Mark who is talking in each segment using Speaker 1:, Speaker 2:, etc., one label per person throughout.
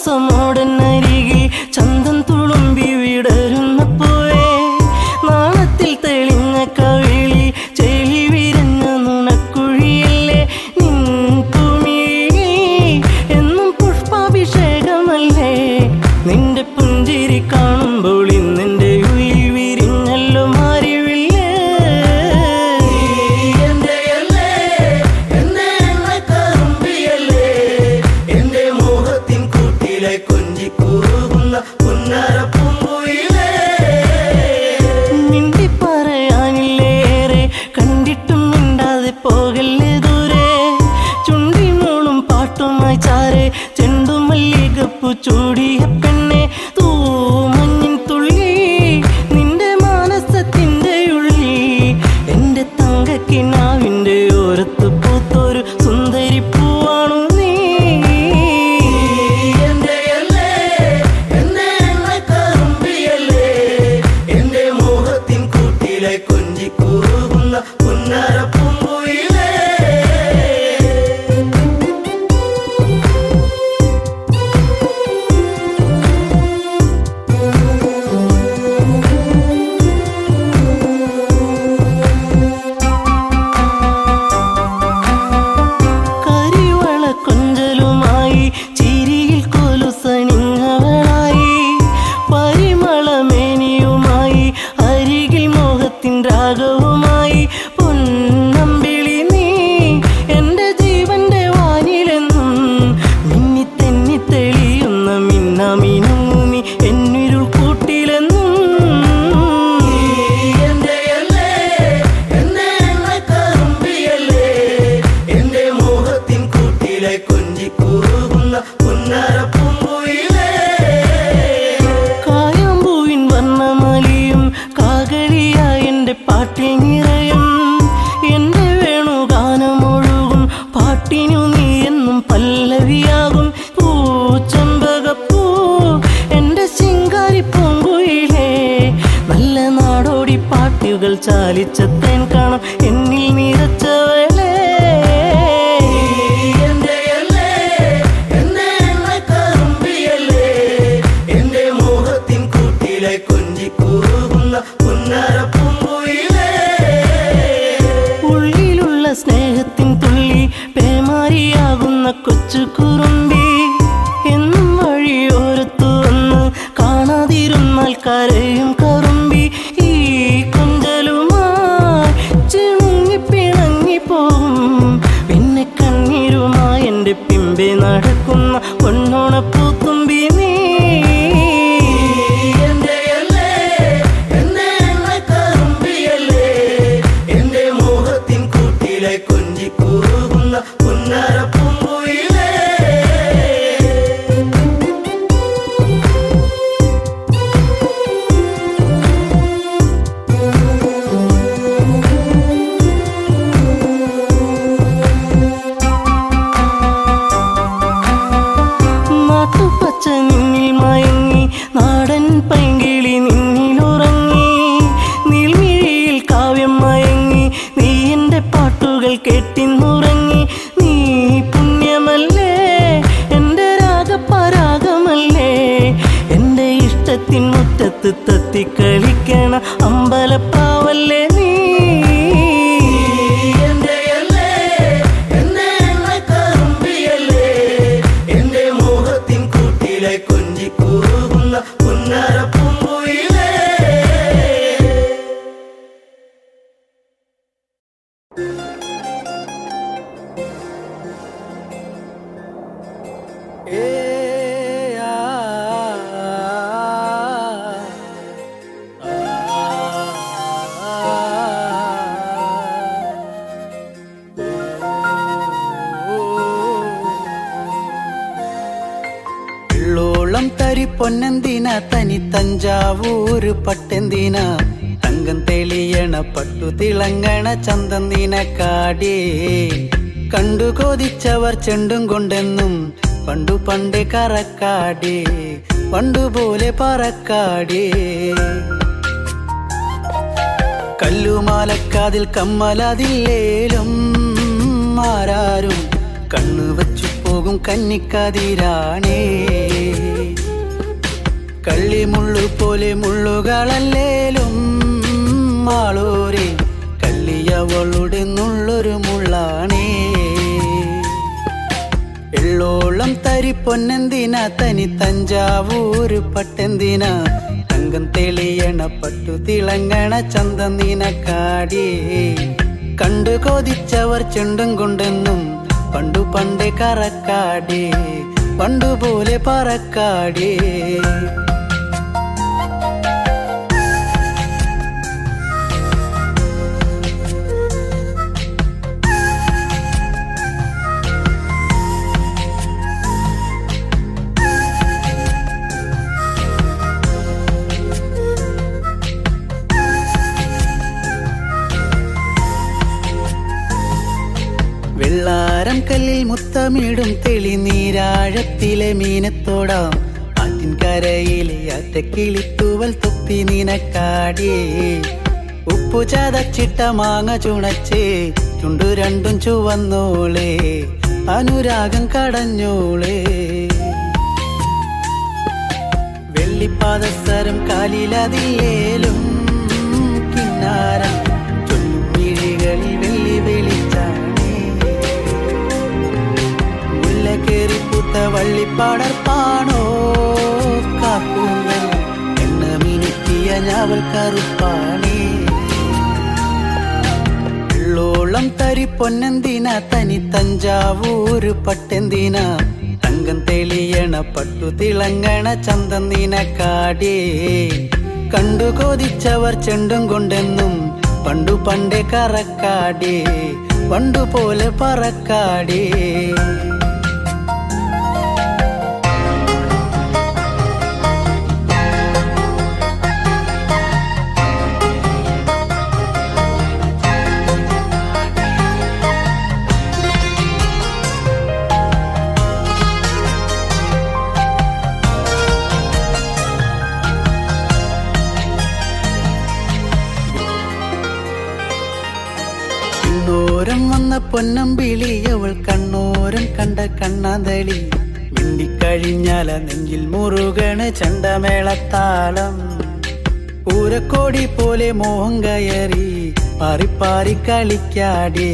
Speaker 1: മന്ദഹാസമോടനരികിൽ ചന്തം തുളുമ്പി വിടരുന്ന പൂവേ, നാണത്തിൽ തെളിഞ്ഞ കവിളിൽ ചെളി വിരഞ്ഞ നുണക്കുഴിയല്ലേ നിൻ തുമിഴി, എന്നും പുഷ്പാഭിഷേകമല്ലേ നിന്റെ പുഞ്ചിരി കാണുമ്പോൾ ഇന്നെൻ്റെ ഉയിൽ വിരിഞ്ഞല്ലോ മാറിവില്ലേ. മിണ്ടി പറയാനില്ലേറെ കണ്ടിട്ടും മിണ്ടാതെ പോകല്ലേ ദൂരെ, ചുണ്ടി മൂളും പാട്ടുമായി ചാരെ ചെണ്ടുമല്ലികപ്പൂ ചൂടിയ പെണ്ണെ, തൂമഞ്ഞിൻ തുള്ളി നിന്റെ മാനസത്തിൻ്റെ ഉള്ളി, എൻ്റെ തങ്കക്കിനാവിൻ്റെ ഓരത്ത് പൂത്തൊരു സുന്ദരി പൂവാണു നീ. കരിവള കൊഞ്ചലുമായി ചിരിയിൽ കൊലുസണിഞ്ഞവളായി, പരിമളമേനിയുമായി അരികിൽ മോഹത്തിൻ രാഗവുമായി, പൊന്നമ്പിളി നീ എൻ്റെ ജീവന്റെ വാനിലെന്നും മിന്നി തെന്നി തെളിയുന്ന മിന്നാമിനുങ്ങി എന്നിരുൾ കൂട്ടിലെന്നും. കായാമ്പൂവിൻ വർണ്ണമലിയും കാകളിയായി എൻ്റെ പാട്ടിൽ നിറയും, എൻ്റെ വേണുഗാനമൊഴുകും പാട്ടിനു നീ എന്നും പല്ലവിയാകും. പൂച്ചെമ്പകപ്പൂ എൻ്റെ ശിങ്കാരി പൂങ്കുയിലേ, നല്ല നാടോടി പാട്ടുകൾ ചാലിച്ച തേൻ കാണാം എന്നിൽ നിറച്ചവളേ. ഉള്ളിലുള്ള സ്നേഹത്തിൻ തുള്ളി പേമാരിയാകുന്ന കൊച്ചു കുറുമ്പി, എന്നും വഴിയോരത്തു വന്ന് കാണാതിരുന്നാൽ കരയും കറുമ്പി, ഈ കൊഞ്ചലുമായി ചിണുങ്ങി പിണങ്ങിപ്പോകും പിന്നെ കണ്ണീരുമായി എൻ്റെ പിമ്പെ നടക്കുന്ന പൊന്നോണപ്പൂത്തുമ്പി നീ. നാട്ടുപച്ച നിന്നിൽ മയങ്ങി നാടൻ പൈങ്കിളി നിന്നിലുറങ്ങി, നീൽമിഴിയിൽ കാവ്യം മയങ്ങി നീ എൻ്റെ പാട്ടുകൾ കേട്ടിന്നുറങ്ങി. നീ പുണ്യമല്ലേ എൻ്റെ രാഗപരാഗമല്ലേ, എൻ്റെ ഇഷ്ടത്തിൻ മുറ്റത്ത് തത്തിക്കളിക്കണ അമ്പലപ്പാവല്ലേ നീ. വെള്ളോളം തരി പൊന്നെന്തിന തനി തഞ്ചാവൂര് പട്ടെന്തിന, തങ്കം തെളിയണ പട്ടു തിളങ്ങണ ചന്തം നിനക്കാടേ, കണ്ടു കൊതിച്ചവർ ചെണ്ടും കൊണ്ടെന്നും പണ്ടു പണ്ടേ കറക്കാടേ, പണ്ടുപോലെ പറക്കാടേ. കല്ലുമാലക്കാതിൽ കമ്മലതില്ലേലും ആരാരും കണ്ണു വച്ചു പോകും കന്നിക്കതിരാണേ. മുള്ളുപോലെ മുള്ളുകളല്ലേലും മാളൂരെ കല്ലിയവളുടെ നുള്ളൊരു മുള്ളാണേ. എള്ളോളം തരി പൊന്നെന്തിനാ തനി തഞ്ചാവൂര് പട്ടെന്തിനാ തങ്കം തെളിയണ പട്ടു തിളങ്ങണ ചന്തം നിനക്കാടിയേ. കണ്ടു കൊതിച്ചവർ ചെണ്ടും കൊണ്ടെന്നും പണ്ടു പണ്ടേ കറക്കാടേ പണ്ടുപോലെ പറക്കാടേ. വെള്ളാരം കല്ലിൽ മുത്തമിടും തെളിനീരാഴത്തിലെ മീനത്തോടാം ആറ്റിൻകരയിലെ അറ്റക്കിളിത്തൂവൽ തൊപ്പി നിനക്കാടിയേ. ഉപ്പു ചതച്ചിട്ട മാങ്ങ ചുണച്ചേ ചുണ്ടു രണ്ടും ചുവന്നോളേ അനുരാഗം കടഞ്ഞോളേ. വെള്ളിപ്പാദസരം കാലിലതില്ലേലും കിന്നാരം ചൊല്ലും മിഴികളിൽ വെള്ളി വെളിച്ചാണ്. കേറിപ്പൂത്ത വള്ളിപ്പാടർപ്പാണോ കാക്കൂന്തൽ എണ്ണ മിനുക്കിയ ഞാവൽ കറുപ്പാണേ. എള്ളോളം തരി പൊന്നെന്തിനാ തനി തഞ്ചാവൂര് പട്ടെന്തിനാ തങ്കം തെളിയണ പട്ടു തിളങ്ങണ ചന്തം നിനക്കാടിയേ. കണ്ടു കൊതിച്ചവർ ചെണ്ടും കൊണ്ടെന്നും പണ്ടു പണ്ടേ കറക്കാടേ പണ്ടുപോലെ പറക്കാടേ. കണ്ണോരം വന്ന പൊന്നമ്പിളി അവൾ കണ്ണോരം കണ്ട കണ്ണാന്തളി മിണ്ടിക്കഴിഞ്ഞാല നെഞ്ചിൽ മുറുകണ ചണ്ടമേളത്താളം. പൂരക്കോടി പോലെ മോഹം കയറി പാറിപ്പാറി കളിക്കാടേ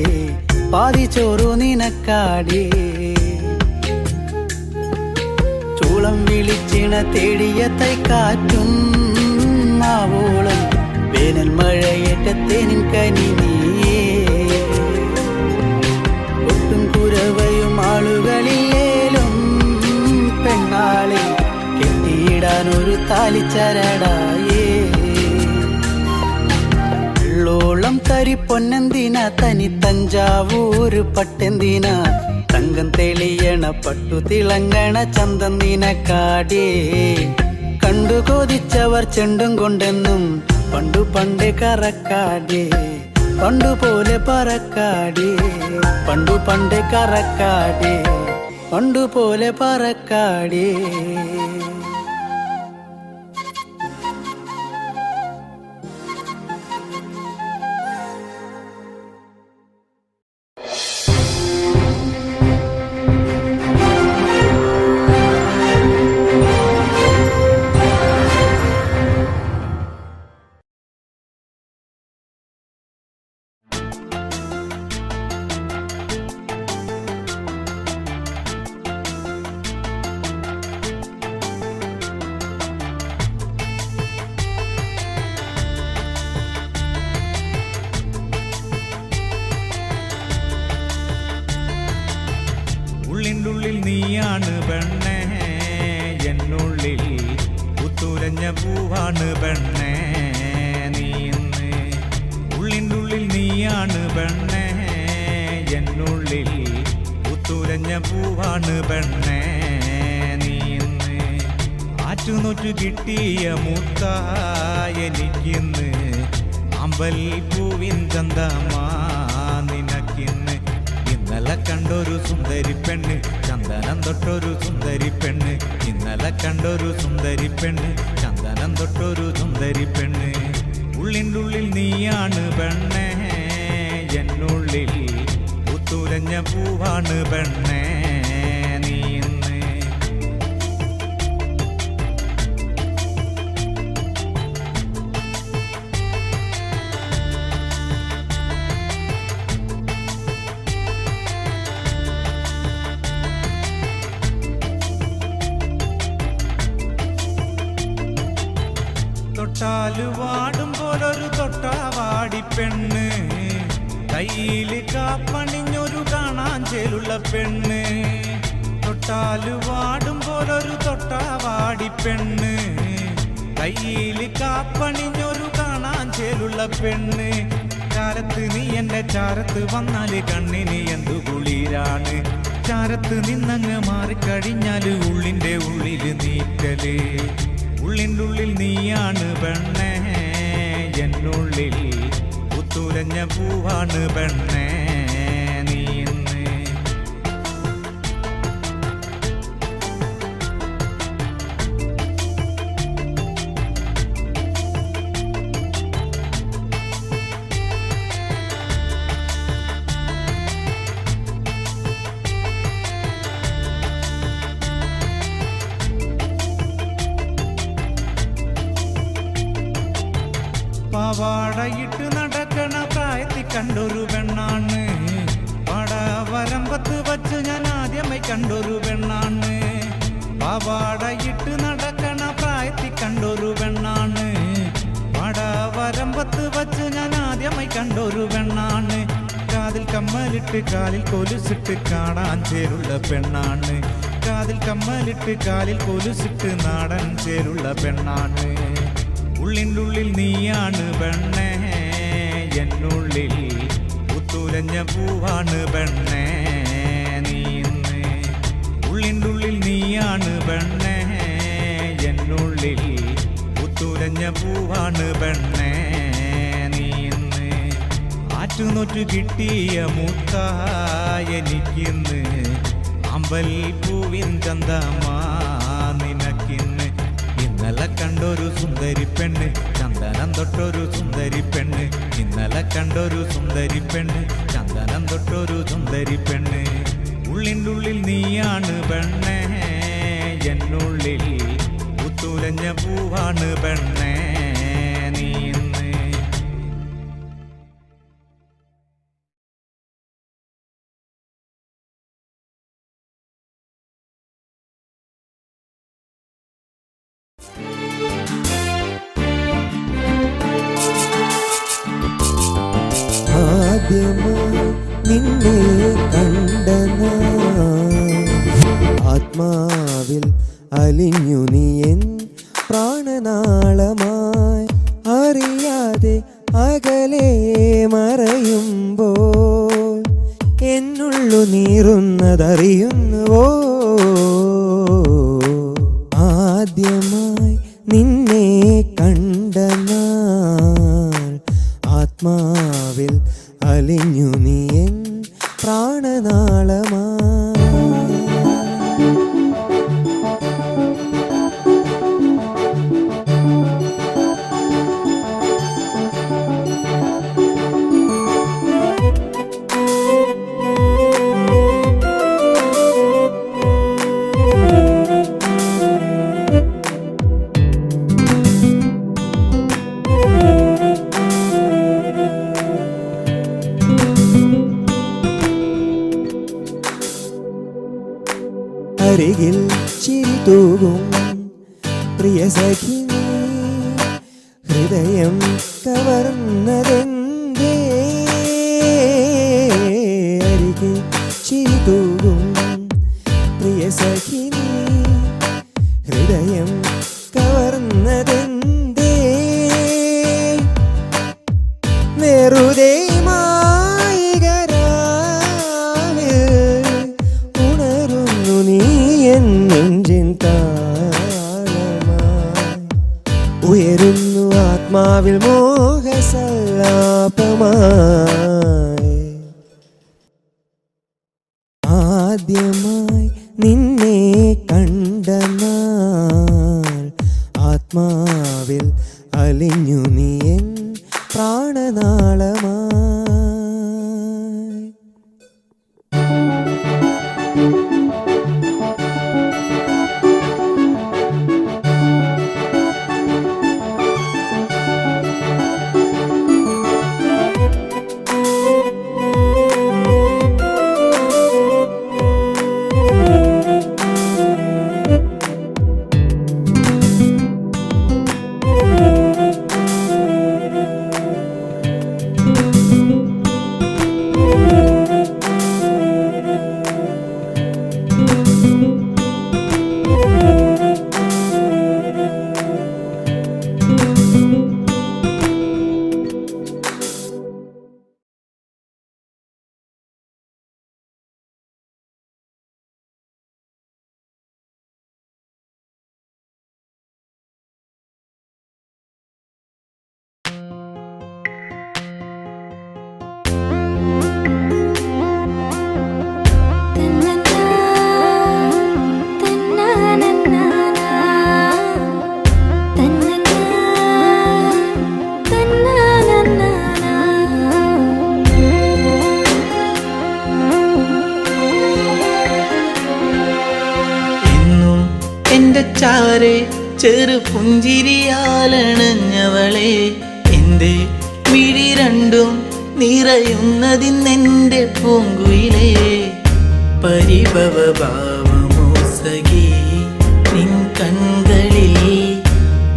Speaker 1: പാതി ചോറു നിനക്കാടേ. ചൂളം വിളിച്ചിണ തേടിയ തൈക്കാറ്റും മാവോളം വേനൽ മഴയേറ്റത്തേനിൻ കനി നീയേ. ഒട്ടും കുരവയും ആളുകളില്ലേലും പെണ്ണാളെ കെട്ടിയിടാനൊരു താലിച്ചരടായേ. എള്ളോളം തരി പൊന്നെന്തിനാ തനി തഞ്ചാവൂര് പട്ടെന്തിനാ തങ്കം തെളിയണ പട്ടു തിളങ്ങണ ചന്തം നിനക്കാടിയേ. കണ്ടു കൊതിച്ചവർ ചെണ്ടും കൊണ്ടെന്നും പണ്ടു പണ്ടേ കറക്കാടേ പണ്ടുപോലെ പറക്കാടേ പണ്ടു പണ്ടേ കറക്കാടേ പണ്ടുപോലെ പറക്കാടേ.
Speaker 2: ഉള്ളിനുള്ളിൽ നീയാണ് പെണ്ണേ, എന്നുള്ളിൽ പുത്തുലഞ്ഞ പൂവാണ് പെണ്ണേ നീ ഇന്ന്. ഉള്ളിനുള്ളിൽ നീയാണ് പെണ്ണേ, എന്നുള്ളിൽ പുത്തുലഞ്ഞ പൂവാണ് പെണ്ണേ നീ ഇന്ന്. ആറ്റുനോറ്റു കിട്ടിയ മുത്തായെനിക്കിന്ന്, അമ്പൽ പൂവിൻ ചന്തമാ നിനക്കിന്ന്. ഇന്നലെ കണ്ടൊരു സുന്ദരി പെണ്ണ്, ചന്ദനം തൊട്ടൊരു സുന്ദരി പെണ്ണ്. ഇന്നലെ കണ്ടൊരു സുന്ദരി പെണ്ണ്, ചന്ദനം തൊട്ടൊരു സുന്ദരി പെണ്ണ്. ഉള്ളിൻ്റെ ഉള്ളിൽ നീയാണ് പെണ്ണേ, എന്നുള്ളിൽ പുത്തുലഞ്ഞ പൂവാണ് പെണ്ണേ നീ ഇന്ന്. തൊട്ടാല് വാടും പോലൊരു തൊട്ടാവാടി പെണ്ണ്, കയ്യില് കാപ്പണിഞ്ഞൊരു കാണാൻ ചേലുള്ള പെണ്ണ്. തൊട്ടാല് വാടും പോലൊരു തൊട്ടാവാടി പെണ്ണ്, കയ്യില് കാപ്പണിഞ്ഞൊരു കാണാൻ ചേലുള്ള പെണ്ണ്. ചാരത്ത് നീ എന്റെ ചാരത്ത് വന്നാല് കണ്ണിന് എന്തു കുളിരാണ്. ചാരത്ത് നിന്നങ്ങ് മാറിക്കഴിഞ്ഞാല് ഉള്ളിന്റെ ഉള്ളില് നീക്കല്. ഉള്ളിൻ്റെ ഉള്ളിൽ നീയാണ് പെണ്ണേ, എന്നുള്ളിൽ പുത്തുലഞ്ഞ പൂവാണ് പെണ്ണേ നീ ഇന്ന്. പാവാടയിട്ട് നടക്കണ പ്രായത്തിൽ കണ്ടൊരു പെണ്ണാണ്, പാടവരമ്പത്ത് വച്ച് ഞാൻ ആദ്യമായി കണ്ടൊരു പെണ്ണാണ്. പാവാടയിട്ട് നടക്കണ പ്രായത്തിൽ കണ്ടൊരു പെണ്ണാണ്, പാടവരമ്പത്ത് വച്ച് ഞാൻ ആദ്യമായി കണ്ടൊരു പെണ്ണാണ്. കാതിൽ കമ്മലിട്ട് കാലിൽ കൊലുസിട്ട് കാണാൻ ചേരുള്ള പെണ്ണാണ്. കാതിൽ കമ്മലിട്ട് കാലിൽ കൊലുസിട്ട് നാടൻ ചേരുള്ള പെണ്ണാണ്. ഉള്ളിൻ്റെ ഉള്ളിൽ നീയാണ് പെണ്ണേ, എന്നുള്ളിൽ പുത്തുലഞ്ഞ പൂവാണ് പെണ്ണേ നീ ഇന്ന്. ഉള്ളിൻ്റെ ഉള്ളിൽ നീയാണ് പെണ്ണേ, എന്നുള്ളിൽ പുത്തുലഞ്ഞ പൂവാണ് പെണ്ണേ നീ ഇന്ന്. ആറ്റുനോറ്റു കിട്ടിയ മുത്തായെനിക്കിന്ന്, അമ്പൽ പൂവിൻ ചന്തമാ നിനക്കിന്ന്. ഇന്നലെ കണ്ടൊരു സുന്ദരി പെണ്ണ്, ചന്ദനം തൊട്ടൊരു സുന്ദരി പെണ്ണ്. ഇന്നലെ കണ്ടൊരു സുന്ദരി പെണ്ണ്, ചന്ദനം തൊട്ടൊരു സുന്ദരി പെണ്ണ്. ഉള്ളിൻ്റെ ഉള്ളിൽ നീയാണ് പെണ്ണേ, എന്നുള്ളിൽ പുത്തുലഞ്ഞ പൂവാണ് പെണ്ണേ നീ ഇന്ന്.
Speaker 3: ആദ്യമായി നിന്നെ കണ്ട ആത്മാവിൽ അലിഞ്ഞു നീ എൻ പ്രാണനാളമായി. അറിയാതെ അകലെ മറയുമ്പോൾ എന്നുള്ളു നീറുന്നതറിയുന്നുവോ. ആദ്യമായി നിന്നെ കണ്ട ആത്മാവിൽ അലിഞ്ഞു നീ എൻ പ്രാണനാളമായി. അരികിൽ ചിരി തൂകും പ്രിയ സഖി, ഹൃദയം കവർന്നതെന്തേ. അരികിൽ ചിരി തൂകും പ്രിയ സഖി, ഹൃദയം കവർന്നതെന്തേ. വെറുതെ നെഞ്ചിൻ താളമായി ഉയരുന്നു ആത്മാവിൽ മോഹസല്ലാപമായി. ആദ്യമായി നിന്നെ കണ്ട ആത്മാവിൽ അലിഞ്ഞു നീ എൻ പ്രാണനാളമായി.
Speaker 4: ചാരെ ചെറു പുഞ്ചിരിയാലണഞ്ഞവളെ എൻ്റെ മിഴി രണ്ടും നിറയുന്നതിന്നെൻ്റെ പൂങ്കുയിലേ പരിഭവ ഭാവമോ സഖി നിൻ കൺകളിൽ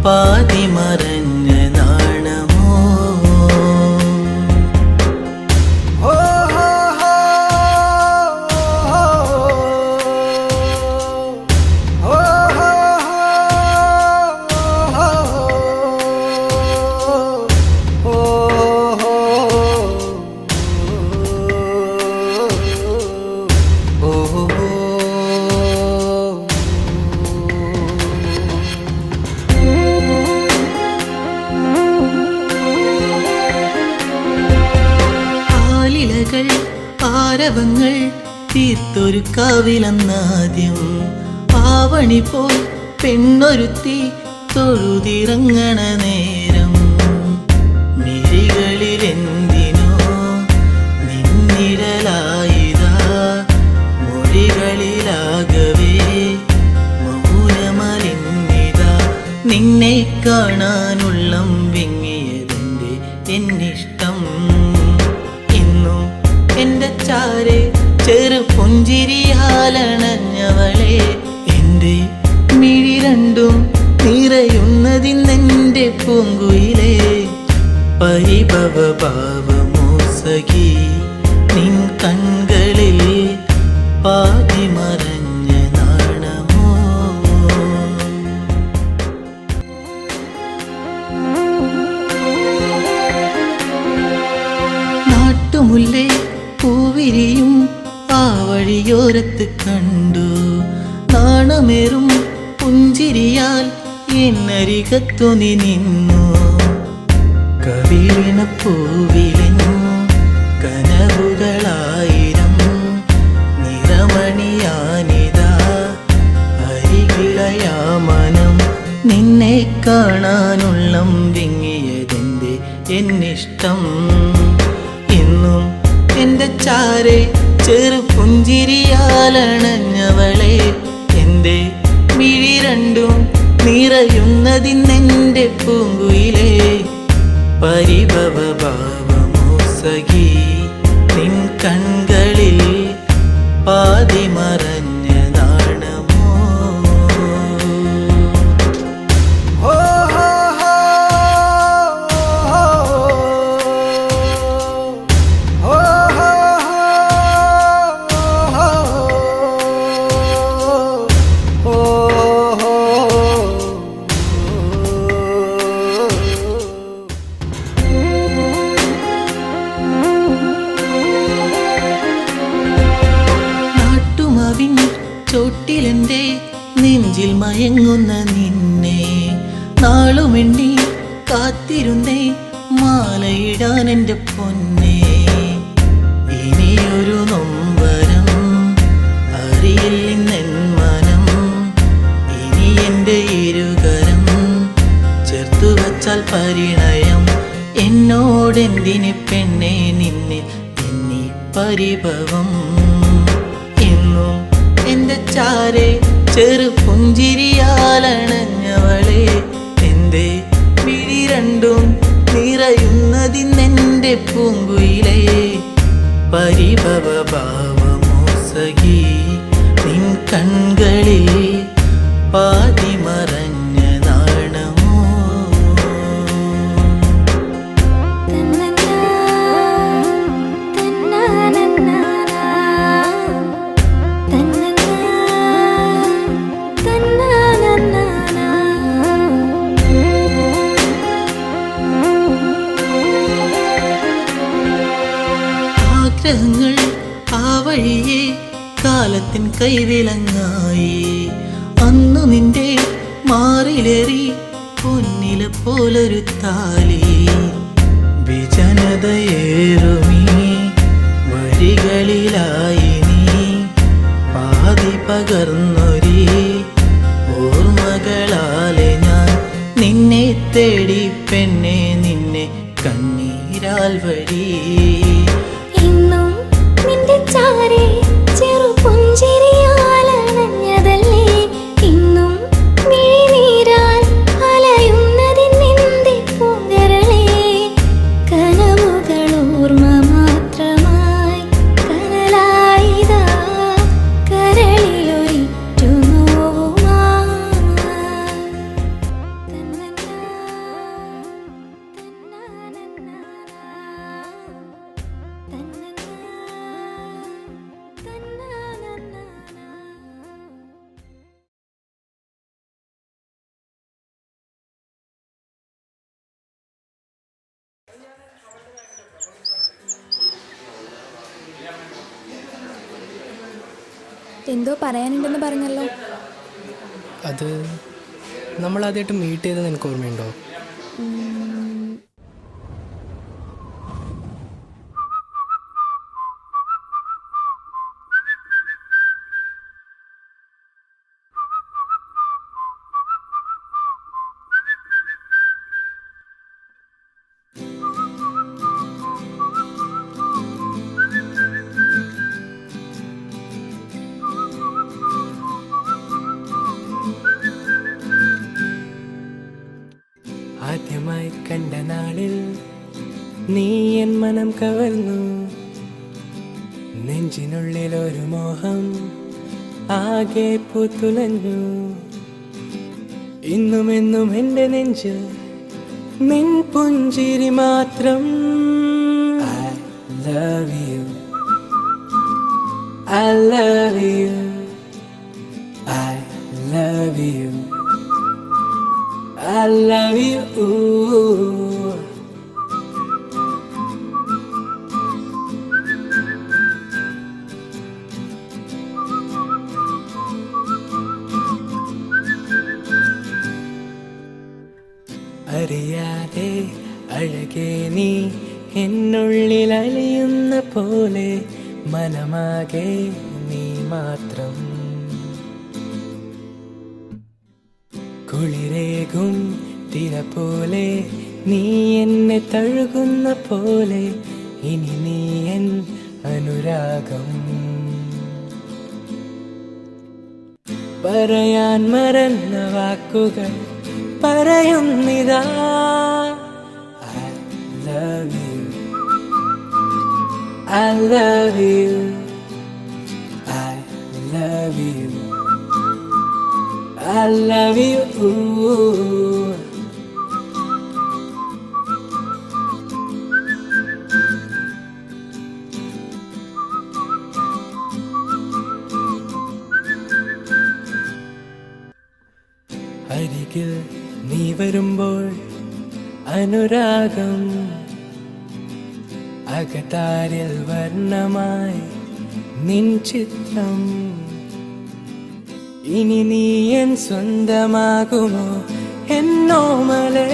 Speaker 4: പാതി മറഞ്ഞ നാണമോ ആരവങ്ങൾ തീർത്തൊരു കാവിലെന്നാദ്യം ആവണി പോൽ പെണ്ണൊരുത്തി തൊഴുതിറങ്ങണ നേരം മിഴികളിലെന്തിനോ നിന്നിഴലായിതാ മൊഴികളിലാകവേ മൗനമലിന്നിതാ നിന്നെ കാണാനുള്ളം വിങ്ങിയതെന്റെ എന്നിഷ്ടം എൻ്റെ ചാരെ ചെറു പുഞ്ചിരിയാലണഞ്ഞവളെ എൻ്റെ മിഴി രണ്ടും നിറയുന്നതിന്നെൻ്റെ പൂങ്കുയിലേ പരിഭവ ഭാവമോ സഖി നിൻ കൺകളിൽ പാതി മറഞ്ഞ നാണമോ നാട്ടുമുല്ലേ പൂവിരിയും ആ വഴിയോരത്ത് കണ്ടു നാണമേറും പുഞ്ചിരിയാൽ എന്നരികത്തു നീ നിന്നു കവിളിന പൂവിലിനു കനവുകളായിരം നിറമണിയാനിതാ അരികിളയാമനം നിന്നെ കാണാനുള്ളം വിങ്ങിയതെന്റെ എന്നിഷ്ടം ഇന്നും എൻ്റെ ചാരെ ചെറു പുഞ്ചിരിയാലണഞ്ഞവളെ എൻ്റെ മിഴി രണ്ടും നിറയുന്നതിന്നെൻ്റെ പൂങ്കുയിലേ പരിഭവ ഭാവമോ സഖി നിൻ കൺകളിൽ പാതി മറഞ്ഞ നാണമോ ചോട്ടിലെൻ്റെ നെഞ്ചിൽ മയങ്ങുന്ന നിന്നെ നാളുമെണ്ണി കാത്തിരുന്നേ മാലയിടാൻ എൻ്റെ പൊന്നെ ഇനിയൊരു നൊമ്പരം അറിയില്ലെന്നെൻ മനം ഇനി എൻ്റെ ഇരുകരം ചേർത്തു വച്ചാൽ പരിണയം എന്നോടെന്തിന് പെണ്ണെ നിന്നെ എന്നീ പരിഭവം എന്നും എൻ്റെ ചാരെ ചെറു പുഞ്ചിരിയാലണഞ്ഞവളെ എൻ്റെ മിഴി രണ്ടും നിറയുന്നതിന്നെൻ്റെ പൂങ്കുയിലേ പരിഭവ ഭാവമോ സഖി നിൻ കൺകളിൽ പാതി മറഞ്ഞ നാണമോ ആഗ്രഹങ്ങൾ ആ വഴിയെ കാലത്തിൻ കൈവിലങ്ങായി അന്നു നിന്റെ മാറിലേറി പൊന്നില പോലൊരു താലി വിജനതയേറുമീ വഴികളിലായി നീ പാതി പകർന്നൊരി ഓർമ്മകളാലെ ഞാൻ നിന്നെ തേടി പെണ്ണെ നിന്നെ കണ്ണീരാൽ വഴി
Speaker 5: ഇന്നും നിന്റെ ചാരെ ചെറു പുഞ്ചിരിയാലണഞ്ഞതല്ലേ ഇന്നും മിഴി എന്തോ പറയാനുണ്ടെന്ന് പറഞ്ഞല്ലോ.
Speaker 6: അത് നമ്മൾ ആദ്യമായിട്ട് മീറ്റ് ചെയ്തത് എനിക്ക് ഓർമ്മയുണ്ടോ? ആദ്യമായി കണ്ട നാളിൽ നീ എൻ മനം കവർന്നു. നെഞ്ചിനുള്ളിൽ ഒരു മോഹം ആകെ പൂത്തുലഞ്ഞു. ഇന്നും എന്നും എൻ്റെ നെഞ്ചിൽ നിൻ പുഞ്ചിരി മാത്രം. I love you, I love you, I love you, I love you. അറിയാതെ അഴകേ നീ എന്നുള്ളിൽ അലിയുന്ന പോലെ മനമാകെ നീ മാത്രം. കുളിരേകും തിര പോലെ നീ എന്നെ തഴുകുന്ന പോലെ ഇനി നീ എൻ അനുരാഗം. പറയാൻ മറന്ന വാക്കുകൾ പറയുന്നിതാ. I love you, I love you, I love you, I love you. അരികിൽ നീ വരുമ്പോൾ അനുരാഗം അകതാരിൽ വർണ്ണമായി നിൻ ചിത്രം. ഇനി നീ N സ്വന്തമാകുമോ എന്നോമലേ?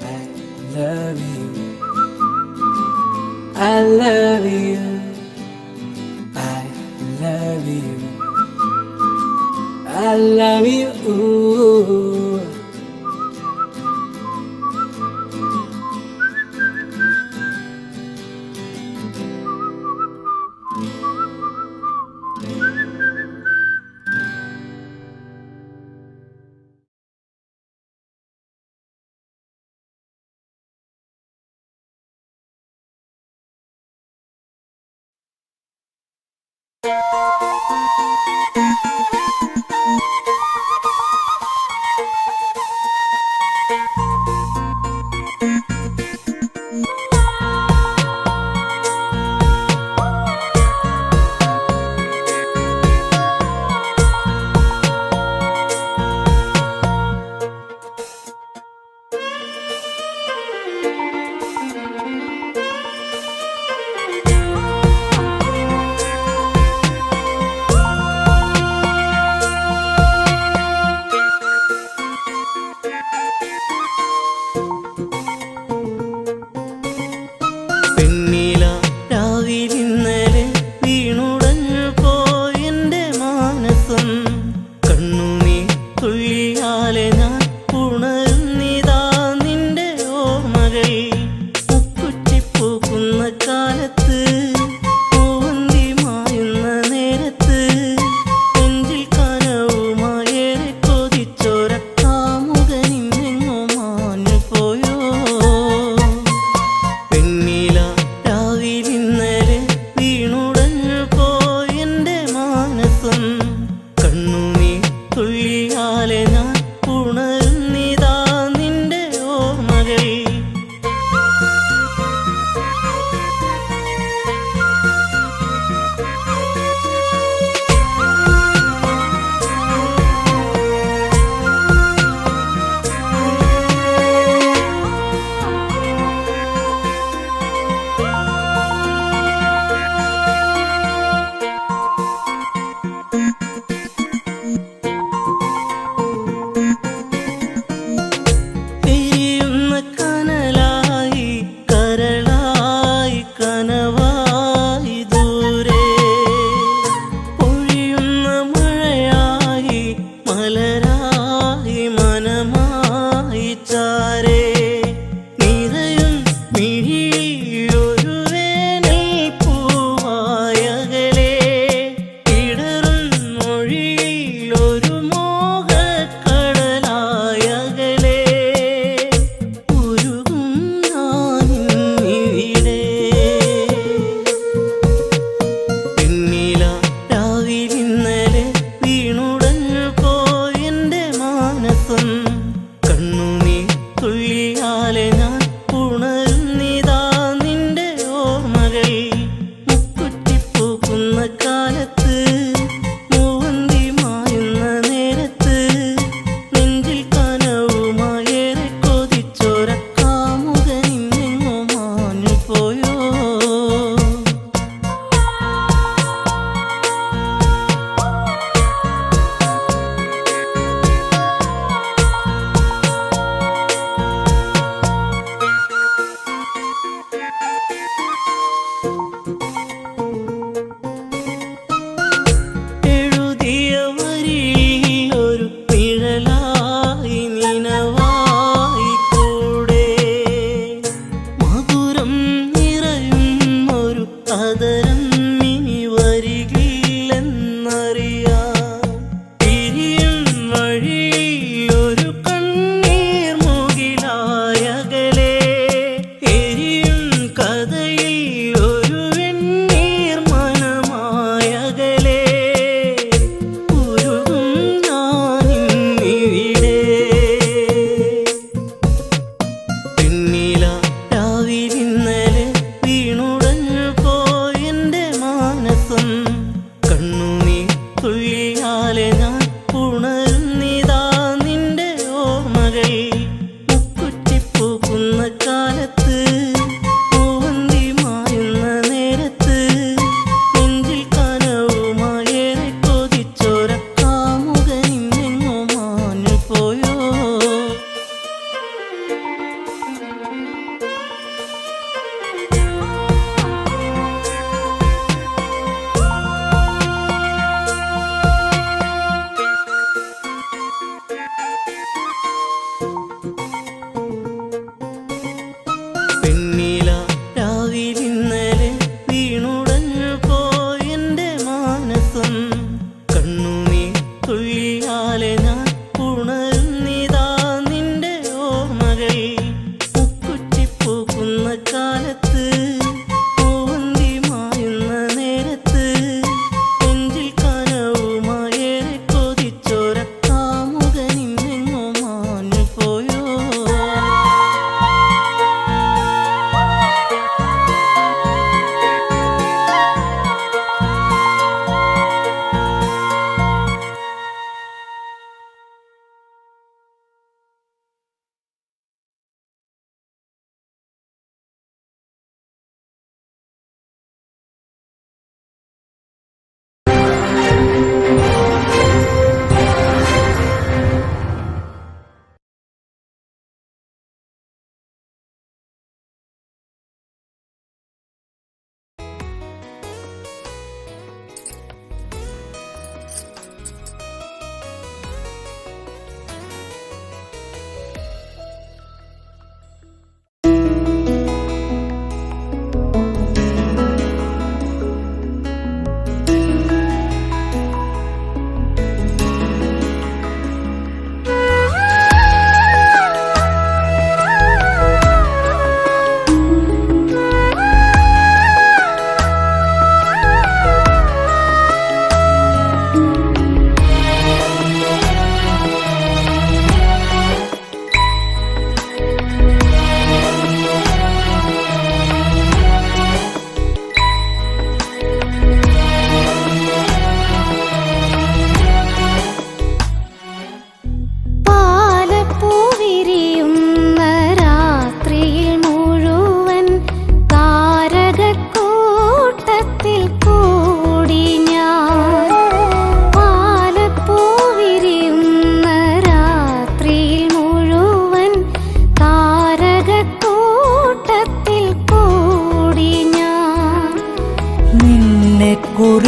Speaker 6: I love you, I love you, I love you, I love you.
Speaker 4: കനവായി ദൂരെ പൊഴിയുന്ന മഴയായി മലരായി മനമായി ചാരേ നിറയും മിഴിയൊരു വേനൽ പൂവായകലേ ഇടറും മൊഴിയിലൊരു മോഹക്കടലായകലേ ഉരുകും ഞാനിന്നിവിടെ പിന്നില രാവിലിന്നലെ വീണുടഞ്ഞു പോയെന്റെ മാനസം കണ്ണുനീർ തുള്ളിയാലെ ഞാൻ ഉണരുന്നിതാ നിന്റെ ഓർമ്മകൾ മുക്കുറ്റിപ്പൂക്കുന്ന കാലത്ത് മൂവന്തി മായുന്ന നേരത്ത് നെഞ്ചിൽ കനവുമായേറെ കൊതിച്ചോര കാമുകനിന്നെങ്ങോ മാഞ്ഞു പോയോ എഴുതിയ വരിയിൽ ഒരു നിഴലായി നിനവായി കൂടെ മധുരം നിറയും ഒരു അതരം ഇനി വരികില്ലെന്നറിയാം പിരിയും വഴിയിൽ ഒരു കണ്ണീർ മുകിലായകലേ എരിയും കഥയിൽ ഒരു വെണ്ണീർ മനമായകലേ ഉരുകും ഞാനിന്നിവിടെ പിന്നില രാവിലിന്നലെ വീണുടഞ്ഞു പോയെന്റെ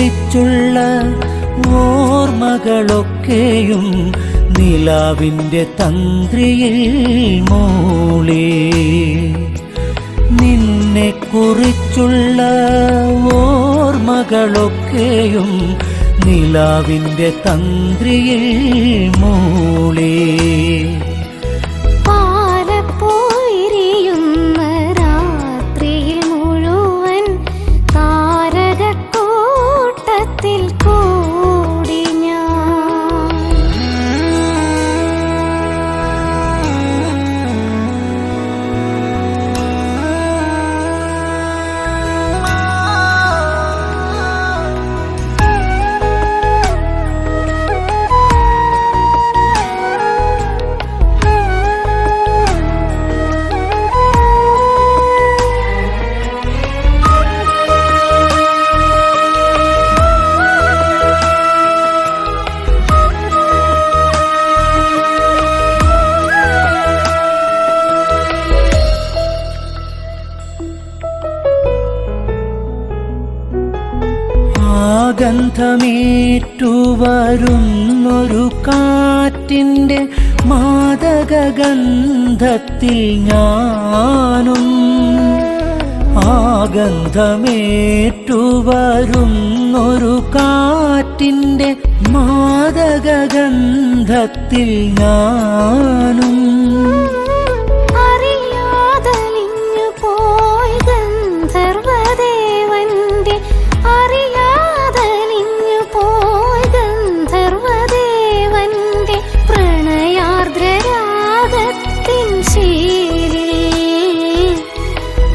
Speaker 4: കുറിച്ചുള്ള ഓർമ്മകളൊക്കെയും നിലാവിൻ്റെ തന്ത്രിയിൽ മൂളി. നിന്നെ കുറിച്ചുള്ള ഓർമ്മകളൊക്കെയും നിലാവിൻ്റെ തന്ത്രിയിൽ മൂളി.
Speaker 5: പാലപ്പോയിരിയുന്ന രാത്രിയിൽ മുഴുവൻ താരകക്കൂട്ടത്തിൽ കൂടി ഞാൻ.
Speaker 4: ഗന്ധമേറ്റുവരുന്നൊരു കാറ്റിൻ്റെ മാദകഗന്ധത്തിൽ ഞാനും. ഗന്ധമേറ്റുവരുന്നൊരു കാറ്റിൻ്റെ മാദകഗന്ധത്തിൽ ഞാനും.
Speaker 5: അറിയാതലിഞ്ഞു പോയി ഗന്ധർവദേവന്റെ അറിയാതലിഞ്ഞു പോയി ഗന്ധർവദേവന്റെ പ്രണയാർദ്രരാഗത്തിൻ ശീലിൽ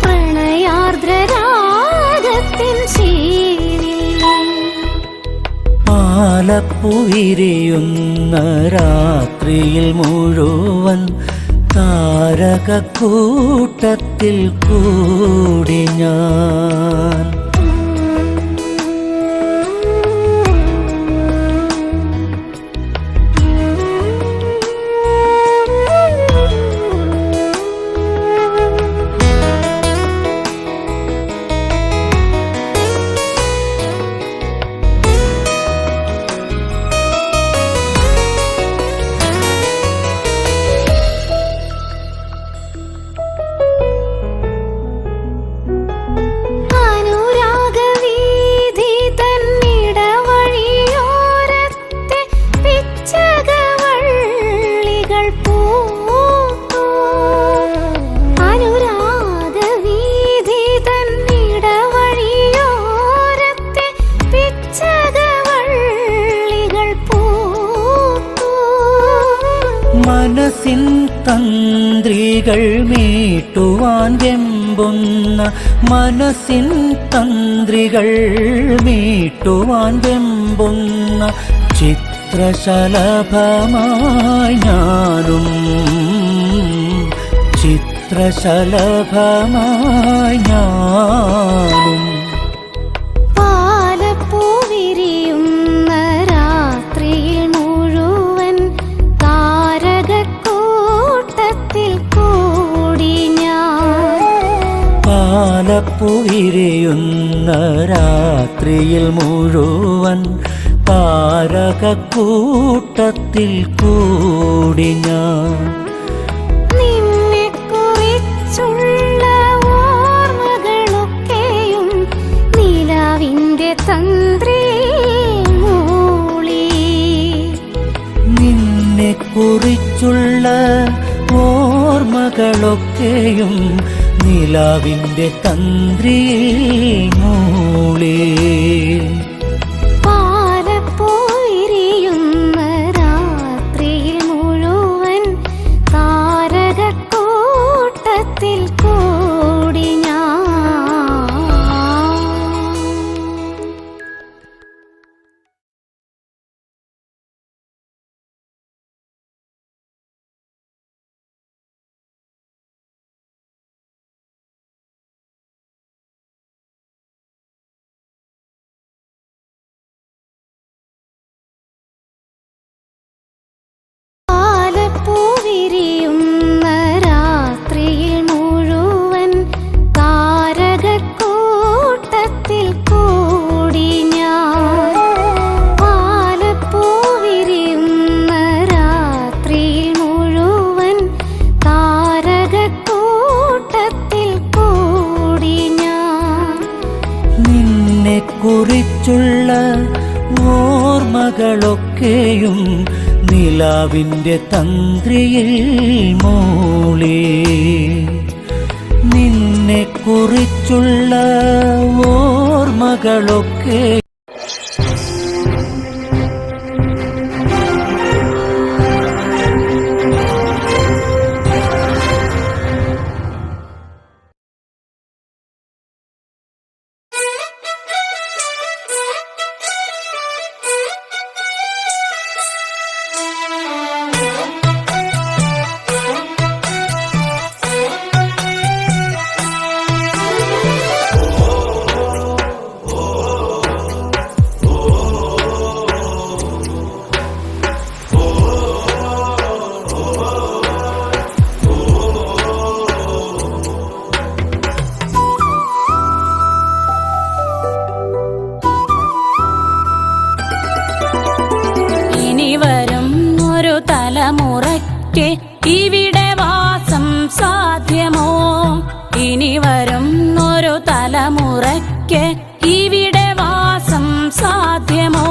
Speaker 5: പ്രണയാർദ്രരാഗത്തിൻ ശീലിൽ.
Speaker 4: പാലപ്പുവിരിയുന്ന രാത്രിയിൽ മുഴുവൻ താരകക്കൂട്ടത്തിൽ കൂടി ഞാൻ.
Speaker 5: അനുരാഗവീഥി തന്നിടവഴിയോരത്തെ പിച്ചകവള്ളികൾ പൂത്തു. അനുരാഗവീഥി തന്നിടവഴിയോരത്തെ പിച്ചകവള്ളികൾ പൂത്തു.
Speaker 4: മനസ്സിൻ തന്ത്രികൾ മീട്ടുവാൻ വെമ്പുന്ന മനസ്സിൻ തന്ത്രികൾ മീട്ടുവാൻ വെമ്പുന്ന ചിത്രശലഭമായി ഞാനും. ചിത്രശലഭമായി ഞാനും.
Speaker 5: പാലപ്പൂവിരിയുന്ന രാത്രിയിൽ മുഴുവൻ താരകക്കൂട്ടത്തിൽ കൂടി ഞാൻ.
Speaker 4: പാലപ്പുവിരിയുന്ന രാത്രിയിൽ മുഴുവൻ താരകക്കൂട്ടത്തിൽ കൂടി ഞാൻ.
Speaker 5: നിന്നെ കുറിച്ചുള്ള ഓർമ്മകളൊക്കെയും നിലാവിൻ്റെ തന്ത്രിയിൽ മൂളി.
Speaker 4: നിന്നെ കുറിച്ചുള്ള ഓർമ്മകളൊക്കെയും നിലാവിൻ്റെ തന്ത്രിയിൽ മൂളി.
Speaker 5: പാലപ്പോയിരിയുന്ന രാത്രിയിൽ മുഴുവൻ താരകക്കൂട്ടത്തിൽ കൂടി
Speaker 4: നിന്നെ കുറിച്ചുള്ള ഓർമ്മകളൊക്കെയും നിലാവിൻ്റെ തന്ത്രിയിൽ മൂളി. നിന്നെ കുറിച്ചുള്ള ഓർമ്മകളൊക്കെ
Speaker 7: തലമുറയ്ക്ക് ഇവിടെ വാസം സാധ്യമോ? ഇനി വരും ഒരു തലമുറയ്ക്ക് ഇവിടെ വാസം സാധ്യമോ?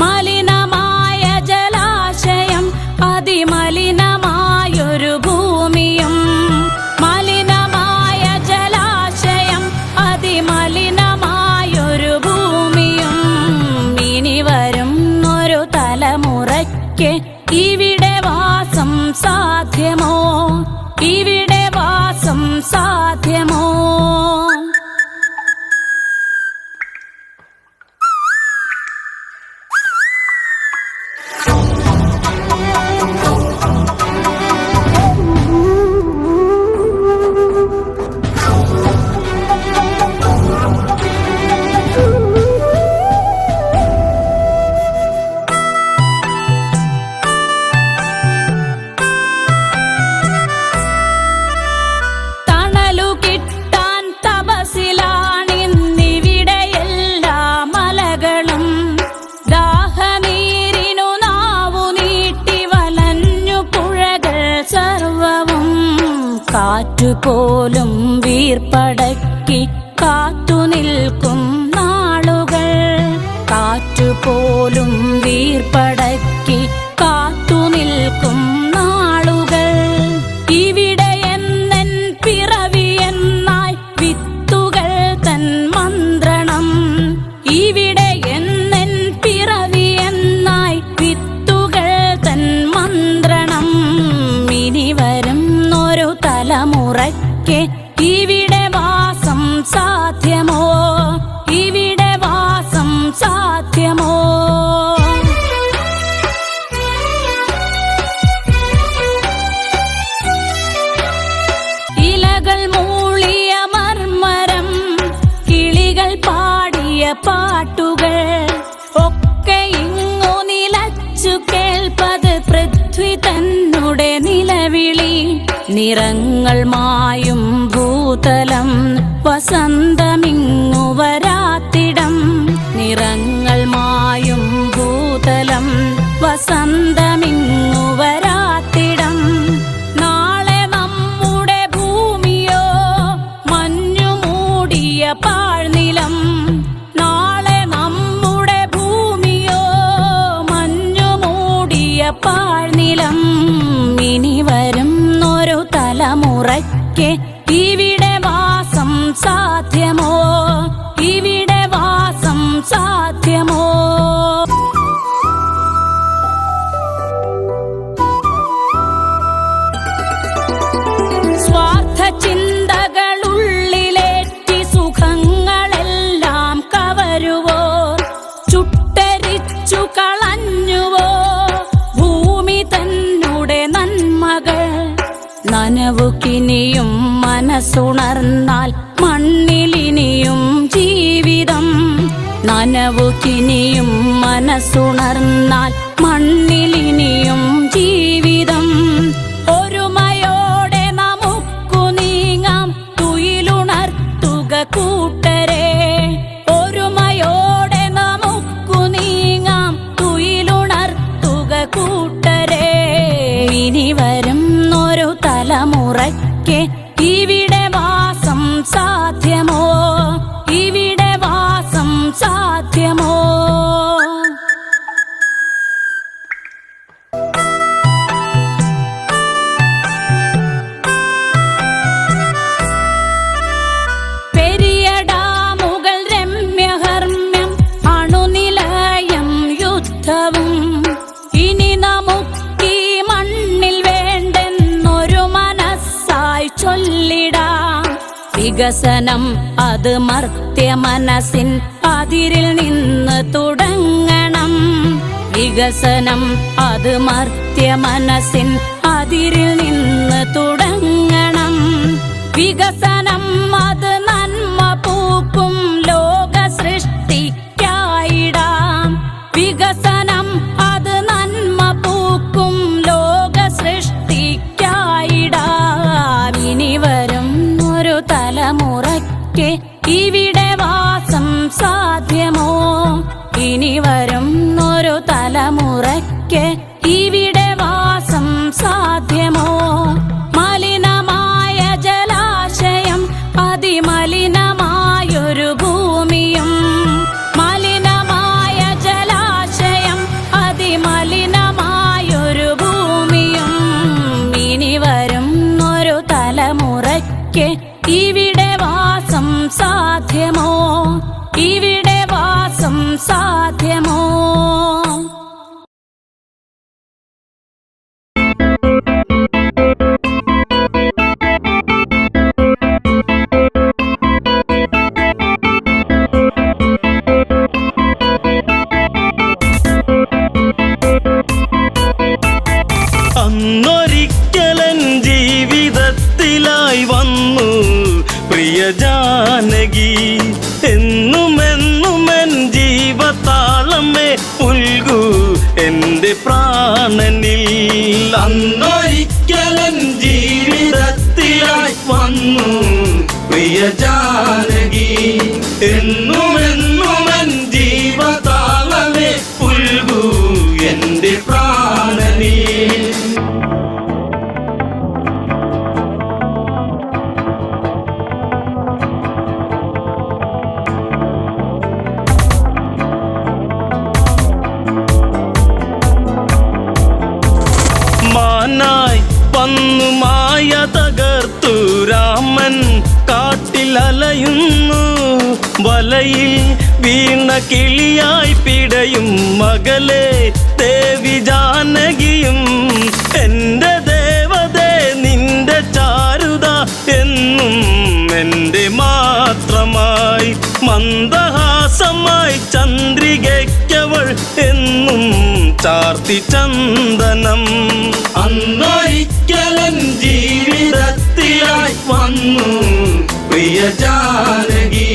Speaker 7: മലിനമായ ജലാശയം, അതിമലിനമായൊരു ഭൂമിയും. മലിനമായ ജലാശയം, അതിമലിനമായൊരു ഭൂമിയും. ഇനി വരും ഒരു തലമുറയ്ക്ക് ഇവിടെ വാസം സാധ്യമോ? ഇവിടെ വാസം സാധ്യമോ? കാറ്റുപോലും വീർപ്പടക്കി കാത്തുനിൽക്കും നാളുകൾ. കാറ്റുപോലും വീർപ്പടക്കി കാത്തുനിൽക്കും നാളുകൾ. ഇവിടെ എന്നെൻ പിറവിയെന്നായി വിത്തുകൾ തൻ മന്ത്രണം. ഇവിടെ എന്നെൻ പിറവിയെന്നായി വിത്തുകൾ തൻ മന്ത്രണം. ഇനി വരും ഒരു തലമുറയ്ക്ക് ഇവിടെ വാസം സാധ്യമോ? ഇവിടെ വാസം സാധ്യമോ? ഇലകൾ മൂളിയ മർമരം, കിളികൾ പാടിയ പാട്ടുകൾ ഒക്കെ ഇങ്ങു നിലച്ചു കേൾപ്പത് പൃഥ്വി തന്നുടെ നിലവിളി. നിറങ്ങൾ മായും ഭൂതലം, വസന്തമിങ്ങു വരാത്തിടം. നിറങ്ങൾ മായും ഭൂതലം, വസന്തമിങ്ങു വരാത്തിടം. നാളെ നമ്മുടെ ഭൂമിയോ മഞ്ഞു മൂടിയ പാഴ്നിലം. നാളെ നമ്മുടെ ഭൂമിയോ മഞ്ഞു മൂടിയ പാഴ്നിലം. ഇനി വരും ഒരു തലമുറയ്ക്ക് ഇവിടെ വാസം സാധ്യമോ? ഇവിടെ വാസം സാധ്യമോ? സ്വാർത്ഥ ചിന്തകളുള്ളിലേറ്റി സുഖങ്ങളെല്ലാം കവരുവോ? ചുട്ടരിച്ചു കളഞ്ഞുവോ ഭൂമി തന്നുടെ നന്മകൾ? നനവുകിനിയും മനസ്സുണർന്നാൽ മണ്ണിലിനിയും ജീവിതം. നനവുകിനിയും മനസ്സുണർന്നാൽ മണ്ണിലിനിയും ജീവിതം. ഒരുമയോടെ നമുക്കു നീങ്ങാം, തുയിലുണർത്തുക കൂട്ടരെ. ഒരുമയോടെ നമുക്കു നീങ്ങാം, തുയിലുണർത്തുക കൂട്ടരെ. ഇനി വരും ഒരു തലമുറയ്ക്ക് ഇവിടെ വാസം സാധ്യമോ? ഇവിടെ വാസം വികസനം അത് മർത്യ മനസ്സിൻ അതിരിൽ നിന്ന് തുടങ്ങണം. വികസനം അത് മർത്യ മനസ്സിൻ അതിരിൽ നിന്ന് തുടങ്ങണം. വികസനം അത് നന്മ പൂക്കും ലോക സൃഷ്ടിക്കായിടാം. വികസനം അത് നന്മ പൂക്കും ലോക സൃഷ്ടിക്കായിടാം. ഇനി വരും ഒരു തലമുറയ്ക്ക് ഇവിടെ വാസം സാധ്യമോ? ഇനി വരും ഒരു തലമുറയ്ക്ക് ഇവിടെ വാസം സാധ്യമോ? മലിനമായ ജലാശയം അതിമലിനമായൊരു ഭൂമിയും, മലിനമായ ജലാശയം അതിമലിനമായൊരു ഭൂമിയും. ഇനി വരും ഒരു തലമുറയ്ക്ക് ഇവിടെ വാസം സാധ്യമോ? ഇവിടെ വാസം സാധ്യമോ?
Speaker 8: അന്നൊരിക്കലൻ ജീവിതത്തിലായി വന്നു പ്രിയ ജാനകി. എന്നുമെന്നുമെൻ ജീവതാളമേ പുൽകൂ എൻ്റെ പ്രാണനിൽ. അന്നൊരിക്കലൻ ജീവിതത്തിലായി വന്നു പ്രിയ ജാനകി. എന്നുമെന്നുമെൻ ജീവതാളമേ പുൽകൂ എൻ്റെ പ്രാണനിൽ. മാനായി വന്നു മായ തകർത്തു രാമൻ കാട്ടിലലയുന്നു. വലയിൽ വീണ കിളിയായി പിടയും മകളെ ദേവി ജാനകിയും. എൻ്റെ ദേവതേ നിന്റെ ചാരുത എന്നും എൻ്റെ മാത്രമായി. മന്ദഹാസമായി ചന്ദ്രികയ്ക്കവൾ എന്നും ചാർത്തി ചന്ദനം. അന്നൊരിക്കലൻ ജീവിതത്തിലായി വന്നു പ്രിയ ജാനകി.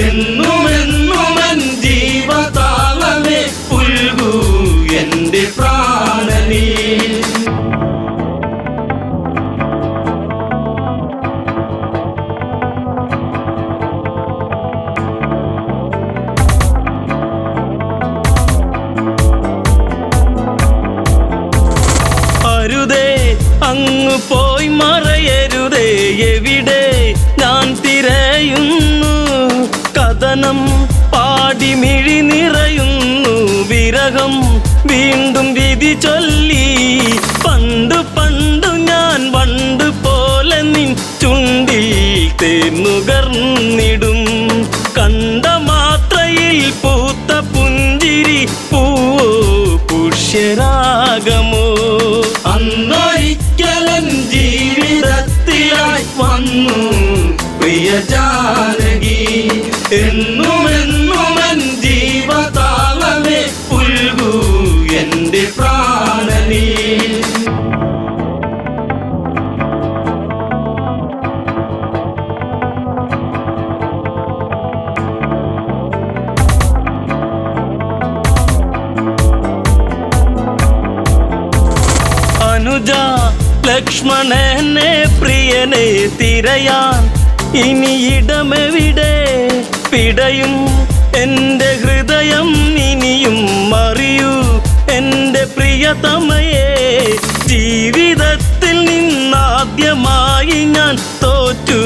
Speaker 8: എന്നുമെന്നുമെൻ ജീവതാളമേ പുൽകൂ എൻ്റെ പ്രാണനിൽ. അരുതേ അങ്ങ് പോയി മറയരുതേ, എവിടെ ഞാൻ തിരയുന്നു. കഥനം പാടി മിഴി നിറയുന്നു, വിരഹം വീണ്ടും വിധി ചൊല്ലി. പണ്ടു പണ്ടു ഞാൻ വണ്ട് പോലെ നിൻ ചുണ്ടിൽ തേന്നുകർന്നിടും. കണ്ട മാത്രയിൽ പൂത്ത പുഞ്ചിരി പൂവോ പുഷ്യരാഗമോ. അന്നൊരിക്കലൻ ജീവിതത്തിലായി വന്നു പ്രിയ ജാനകി. എന്നുമെന്നുമെൻ ജീവതാളമേ പുൽകൂ എൻ്റെ പ്രാണനിൽ. അനുജ ലക്ഷ്മണനെ പ്രിയനെ തിരയാൻ ഇനി ഇടമെവിടെ? പിടയും എൻ്റെ ഹൃദയം ഇനിയും അറിയൂ എൻ്റെ പ്രിയതമയെ. ജീവിതത്തിൽ നിന്നാദ്യമായി ഞാൻ തോറ്റു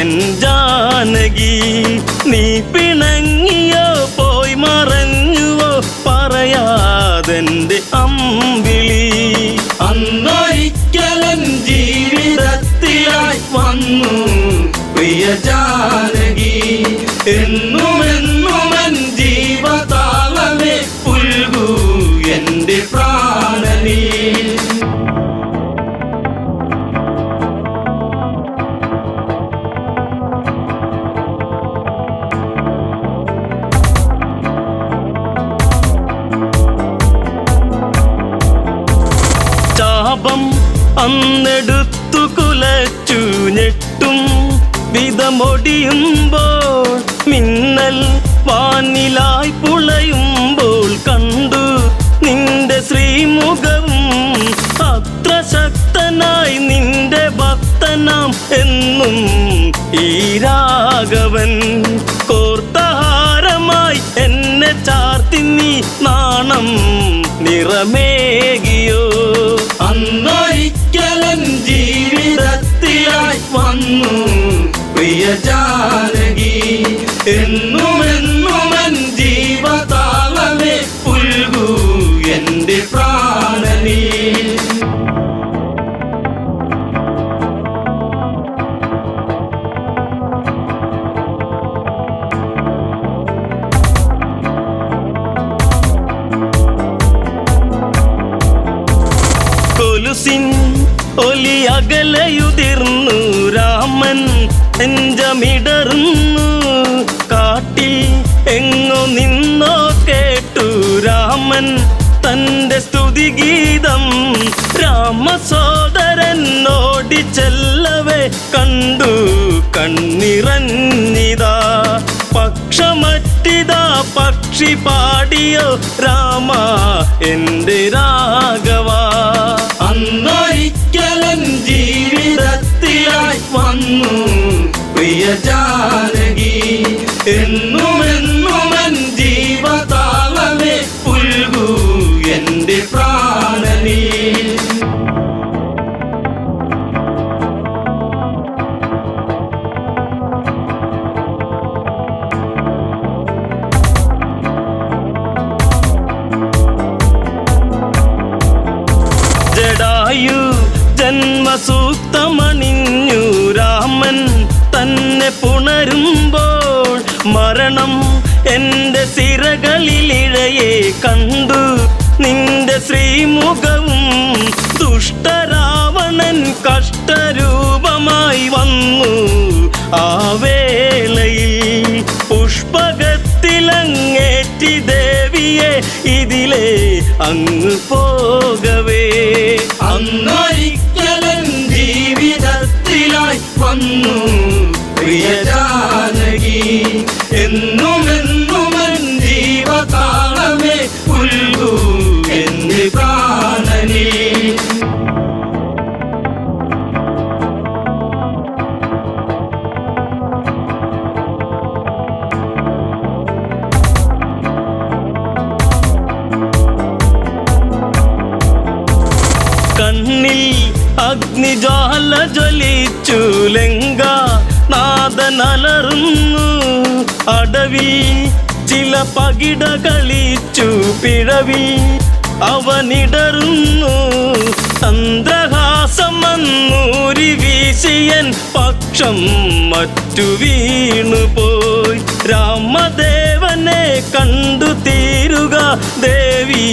Speaker 8: എൻ ജാനകി. നീ പിണങ്ങിയോ പോയി മറഞ്ഞുവോ പറയാതെൻ്റെ അമ്പിളി. അന്നൊരിക്കലൻ ജീവിതത്തിലായി വന്നു പ്രിയ ജാനകി. എന്നുമെന്നുമെൻ ജീവതാളമേ പുൽകൂ എൻ്റെ പ്രാണനിൽ. അന്നെടുത്തു കുലച്ചു ഞെട്ടും വിധമൊടിയുമ്പോൾ മിന്നൽ വാനിലായി പുളയുമ്പോൾ കണ്ടു നിന്റെ ശ്രീമുഖവും അത്ര ശക്തനായി നിന്റെ ഭക്തനാം എന്നും ഈ രാഘവൻ കോർത്തഹാരമായി എന്നെ ചാർത്തി നീ നാണം നിറമേകിയോ അന്നൊരിക്കലൻ ജീവിതത്തിലായി വന്നു പ്രിയ ജാനകി എന്നുമെന്നുമൻ ജീവതാളമേ പുൽകൂ എന്റെ പ്രാണനീ കൊലുസിൻ ഒലി അകലയുതിർന്നു രാമൻ നെഞ്ചമിടറുന്നു കാട്ടിൽ എങ്ങോ നിന്നോ കേട്ടു രാമൻ തന്റെ സ്തുതിഗീതം രാമസോദരൻ ഓടിച്ചെല്ലവേ കണ്ടു കണ്ണിറഞ്ഞിതാ പക്ഷമറ്റിതാ പക്ഷി പാടിയോ രാമ എന്റെ രാഘവ അന്നൊരിക്കലൻ ജീവിതത്തിലായി വന്നു പ്രിയ ജാനകി എന്നുമെന്നുമൻ ജീവതാളമേ പുൽകൂ എന്റെ പ്രാണനീ ജടായു ജന്മസൂക്തമണിഞ്ഞു രാമൻ തന്നെ പുണരുമ്പോൾ മരണം എൻ്റെ സിരകളിലിഴയെ കണ്ടു നിന്റെ ശ്രീമുഖവും ദുഷ്ടരാവണൻ കഷ്ടരൂപമായി വന്നു ആ വേളയിൽ പുഷ്പകത്തിലങ്ങേറ്റി ദേവിയെ ഇതിലെ അങ്ങ് പോകവേ അന്നൊരിക്കലൻ ജീവിതത്തിലായി വന്നു പ്രിയ ജാനകി എന്നുമെന്നുമൻ ജീവതാളമേ പുൽകൂ എന്റെ പ്രാണനീ കണ്ണിൽ അഗ്നിജ്വാല ജ്വലിച്ചു ലങ്ക നാദനലറുന്നു അടവിൽ ചില പകിട കളിച്ചു പിഴവിൽ അവനിടറുന്നു ചന്ദ്രഹാസം മന്നൂരി വീശിയൻ പക്ഷം മറ്റു വീണുപോയി രാമദേവനെ കണ്ടു തീരുക ദേവി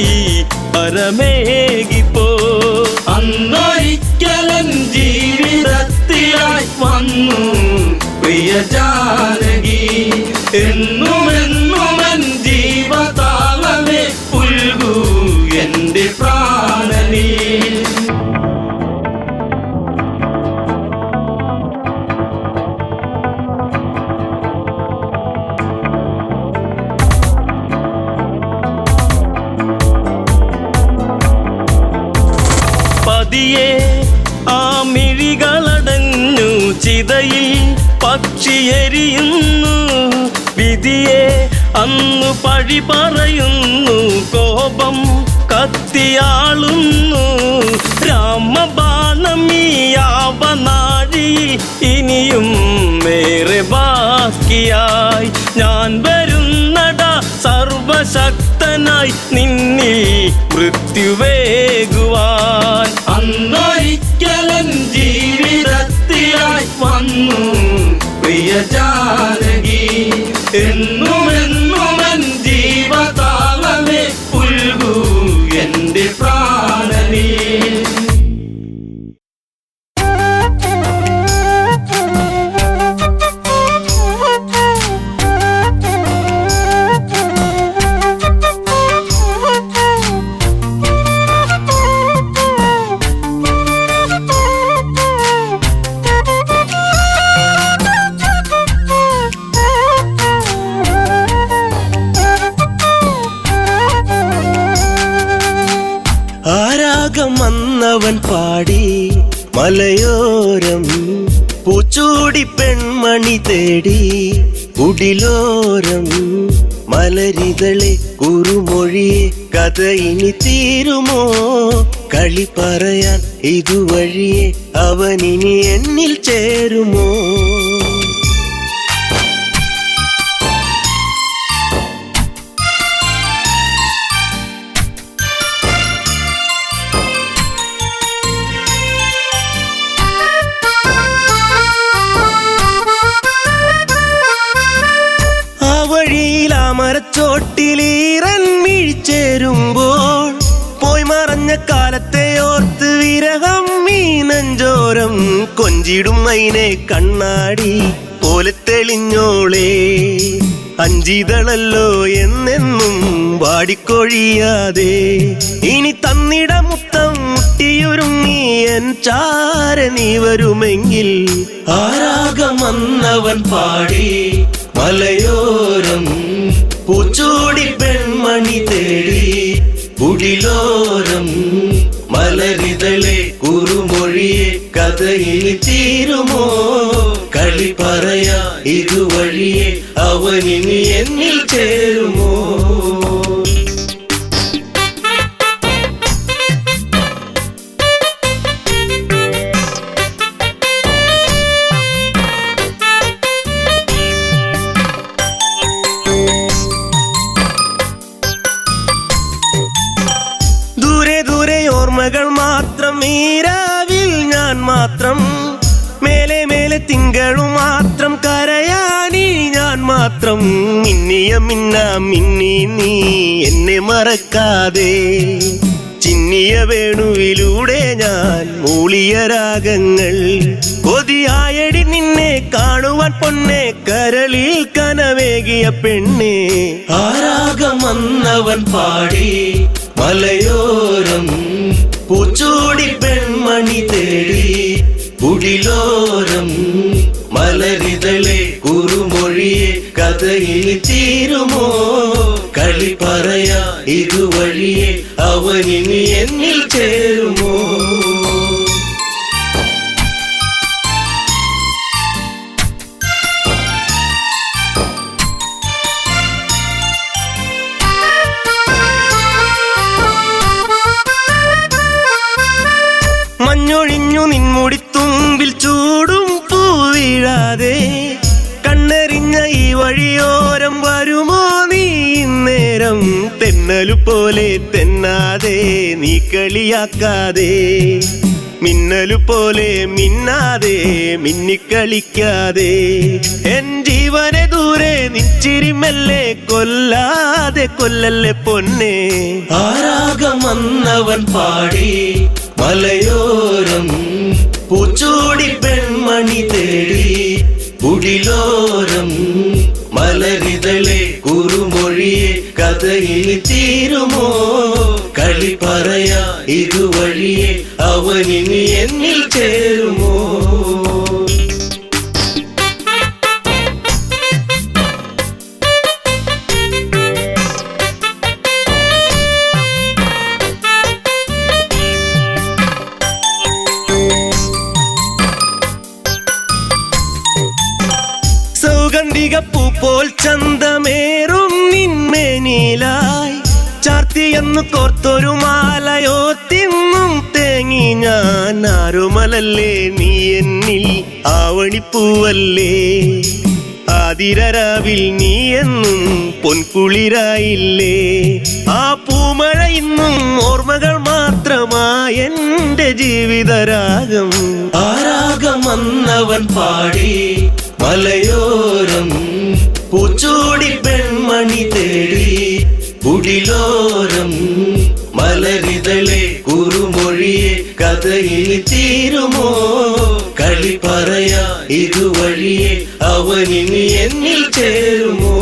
Speaker 8: പരമേകിപ്പോ അന്നൊരിക്കലൻ ജീവിതത്തിലായി വന്നു പ്രിയ ജാനകി എന്നുമെന്നുമൻ ജീവതാളമേ പുൽകൂ എന്റെ പ്രാണനീ പതിയെ ആ മിഴികളടഞ്ഞു ചിതയിൽ പക്ഷിയെരിയുന്നു വിധിയെ അന്നു പഴി പറയുന്നു കോപം കത്തിയാളുന്നു രാമബാണമീയാവനാഴിയിൽ ഇനിയും മേറെ ബാക്കിയായി ഞാൻ വരുന്നടാ സർവശക്തനായി നിന്നിൽ മൃത്യുവേകുവാൻ അന്നൊരിക്കലൻ ജീവിതത്തിലായി വന്നു പ്രിയ ജാനകി എന്നുമെന്നുമൻ ജീവതാളമേ പുൽകൂ എന്റെ പ്രാണനീ വന്നവൻ പാടി മലയോരം പൂച്ചൂടി പെൺമണി തേടി കുടിലോരം മലരിതളെ കുറുമൊഴിയെ കഥ ഇനി തീരുമോ കളി പറയാൻ ഇതുവഴിയെ അവനിനി എന്നിൽ ചേരുമോ മരച്ചോട്ടിലീറൻ വീഴ്ചേരുമ്പോൾ പോയി മറഞ്ഞ കാലത്തെ ഓർത്ത് വിരഹം ഈ നെഞ്ചോരം കൊഞ്ചിടും മൈനെ കണ്ണാടി പോലെ തെളിഞ്ഞോളേ അഞ്ചിതളല്ലോ എന്നെന്നും വാടിക്കൊഴിയാതെ ഇനി തന്നിട മുത്തം മുട്ടിയൊരുങ്ങി എൻ ചാര നീ വരുമെങ്കിൽ ആരാഗം വന്നവൻ പാടി മലയോരം പൂച്ചൂടി പെൺമണി തേടി കുടിലോരം മലരിതളെ കുറുമൊഴിയെ കഥയിൽ തീരുമോ കളി പറയാ ഇതുവഴിയെ അവനിനി എന്നിൽ ചേരുമോ ഓർമ്മകൾ മാത്രം ഈരാവിൽ ഞാൻ മാത്രം മേലെ മേലെ തിങ്കളും മാത്രം കരയാനി ഞാൻ മാത്രം മിന്നിയ മിന്നി നീ എന്നെ മറക്കാതെ ചിന്നിയ വേണുവിലൂടെ ഞാൻ മൂളിയ രാഗങ്ങൾ കൊതിയായടി നിന്നെ കാണുവാൻ പൊന്നെ കരളിൽ കനവേകിയ പെണ്ണെ ആരാഗം വന്നവൻ പാടി മലയോരം പൂച്ചൂടി പെൺമണി തേടി കുടിലോരം മലരിതളെ കുറുമൊഴിയെ കഥയിൽ തീരുമോ കളി പറയാ ഇതുവഴിയെ അവനിനി എന്നിൽ ചേരുമോ മഞ്ഞൊഴിഞ്ഞു നിൻമുടിത്തുമ്പിൽ ചൂടും പൂവിഴാതെ കണ്ണെറിഞ്ഞ ഈ വഴിയോരം വരുമോ നീ നേരം തെന്നലു പോലെ തെന്നാതെ നീ കളിയാക്കാതെ മിന്നലു പോലെ മിന്നാതെ മിന്നിക്കളിക്കാതെ എൻ ജീവനെ ദൂരെ നിച്ചിരിമല്ലേ കൊല്ലാതെ കൊല്ലല്ലേ പൊന്നെ ആരാഗം വന്നവൻ പാടി മലയോരം പൂച്ചൂടി പെൺമണി തേടി കുടിലോരം മലരിതളെ കുറുമൊഴിയെ കഥയിൽ തീരുമോ കളി പറയാ ഇതുവഴിയെ അവനിനി എന്നിൽ ചേരുമോ സൗഗന്ധികപ്പൂ പോൽ ചന്തമേറും നിന്മേനിലായി ചാർത്തിയെന്നു കോർത്തൊരു മാലയോ തിന്നും തേങ്ങി ഞാൻ ആരുമലല്ലേ നീ എന്നിൽ ആവണിപ്പൂവല്ലേ ആതിരരാവിൽ നീ എന്നും പൊൻകുളിരായില്ലേ ആ പൂമഴ ഇന്നും ഓർമ്മകൾ മാത്രമായി എന്റെ ജീവിതരാഗം ആരാഗം വന്നവൻ പാടി മലയോരം പൂച്ചൂടി പെൺമണി തേടി കുടിലോരം മലരിതളെ കുറുമൊഴിയെ കഥയിൽ തീരുമോ കളി പറയാ ഇതുവഴിയെ അവനിനി എന്നിൽ ചേരുമോ